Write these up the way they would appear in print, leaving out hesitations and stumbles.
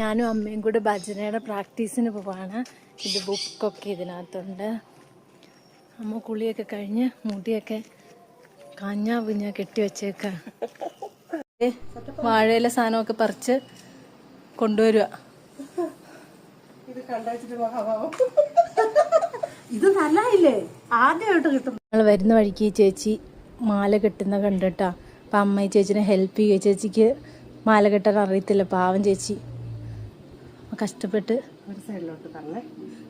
ഞാനും അമ്മയും കൂടെ ഭജനയുടെ പ്രാക്ടീസിന് പോവാണ്. ഇത് ബുക്കൊക്കെ ഇതിനകത്തുണ്ട്. അമ്മ കുളിയൊക്കെ കഴിഞ്ഞ് മുടിയൊക്കെ കാഞ്ഞാ പിഞ്ഞാ കെട്ടി വെച്ചേക്ക. വാഴയില സാധനമൊക്കെ പറിച്ച് കൊണ്ടുവരുക. ഇത് നല്ലയില്ലേ, ആദ്യമായിട്ട് കിട്ടും. ഞങ്ങൾ വരുന്ന വഴിക്ക് ചേച്ചി മാല കെട്ടുന്ന കണ്ടിട്ടാ. അപ്പം അമ്മ ചേച്ചിനെ ഹെൽപ്പ് ചെയ്യുക. ചേച്ചിക്ക് മാല കെട്ടാൻ അറിയത്തില്ല, പാവം ചേച്ചി കഷ്ടപ്പെട്ട്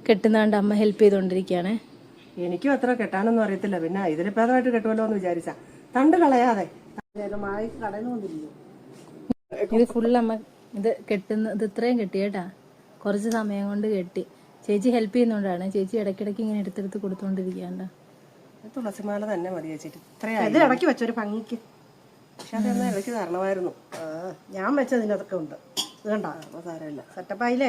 കെട്ടുന്നാണ്ട് അമ്മ ഹെൽപ്പ് ചെയ്തുകൊണ്ടിരിക്കുകയാണ്. എനിക്കും അത്ര കെട്ടാനൊന്നും അറിയത്തില്ല, പിന്നെ ഇതിന് ഭേദമായിട്ട് കെട്ടുമല്ലോ എന്ന് വിചാരിച്ച തണ്ട് കളയാതെ ഇത് ഫുള്ളമ്മ ഇത് കെട്ടുന്ന ഇത് ഇത്രയും കെട്ടി കേട്ടാ. കുറച്ച് സമയം കൊണ്ട് കെട്ടി. ചേച്ചി ഹെൽപ്പ് ചെയ്യുന്നോണ്ടാണ്. ചേച്ചി ഇടയ്ക്കിടയ്ക്ക് ഇങ്ങനെ എടുത്തെടുത്ത് കൊടുത്തോണ്ടിരിക്കാണ്ട. തുളസിമാല തന്നെ മതി ചേച്ചിട്ട്. ഇത് ഇടയ്ക്ക് വെച്ചൊരു ഭംഗിക്ക്, പക്ഷെ അതൊന്നും ഇടയ്ക്ക് തരണമായിരുന്നു. ഞാൻ വെച്ചതിനതൊക്കെ ഉണ്ട്. ഇത് കണ്ടാ സാരമില്ല, സെറ്റപ്പായില്ലേ.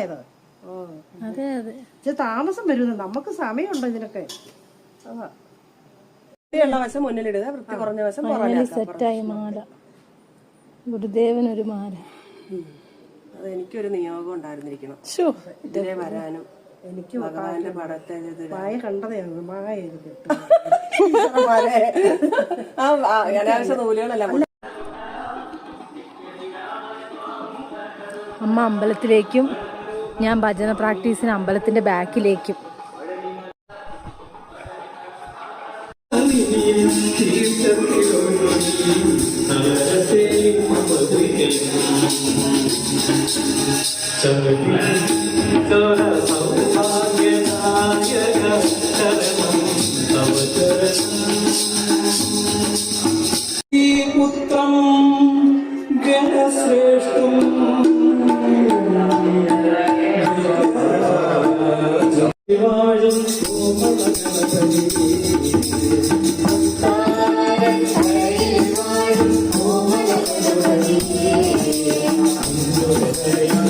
അതെ അതെ, താമസം വരുന്നു, നമുക്ക് സമയമുണ്ടോ ഇതിനൊക്കെ. വശം മുന്നിലിടുക, വൃത്തി കുറഞ്ഞ വശം സെറ്റായി മാല. ഗുരുദേവനൊരു മാല. അത് എനിക്കൊരു നിയോഗം ഉണ്ടായിരുന്നിരിക്കണം ഇതിലെ വരാനും. എനിക്ക് ഭഗവാന്റെ പടത്തെ മായ കണ്ടതാണ്. അനാവശ്യ നൂലുകളല്ല. അമ്മ അമ്പലത്തിലേക്കും ഞാൻ ഭജന പ്രാക്ടീസിന് അമ്പലത്തിന്റെ ബാക്കിലേക്കും. പുത്രം ഗണശ്രേഷ്ഠം Thank you.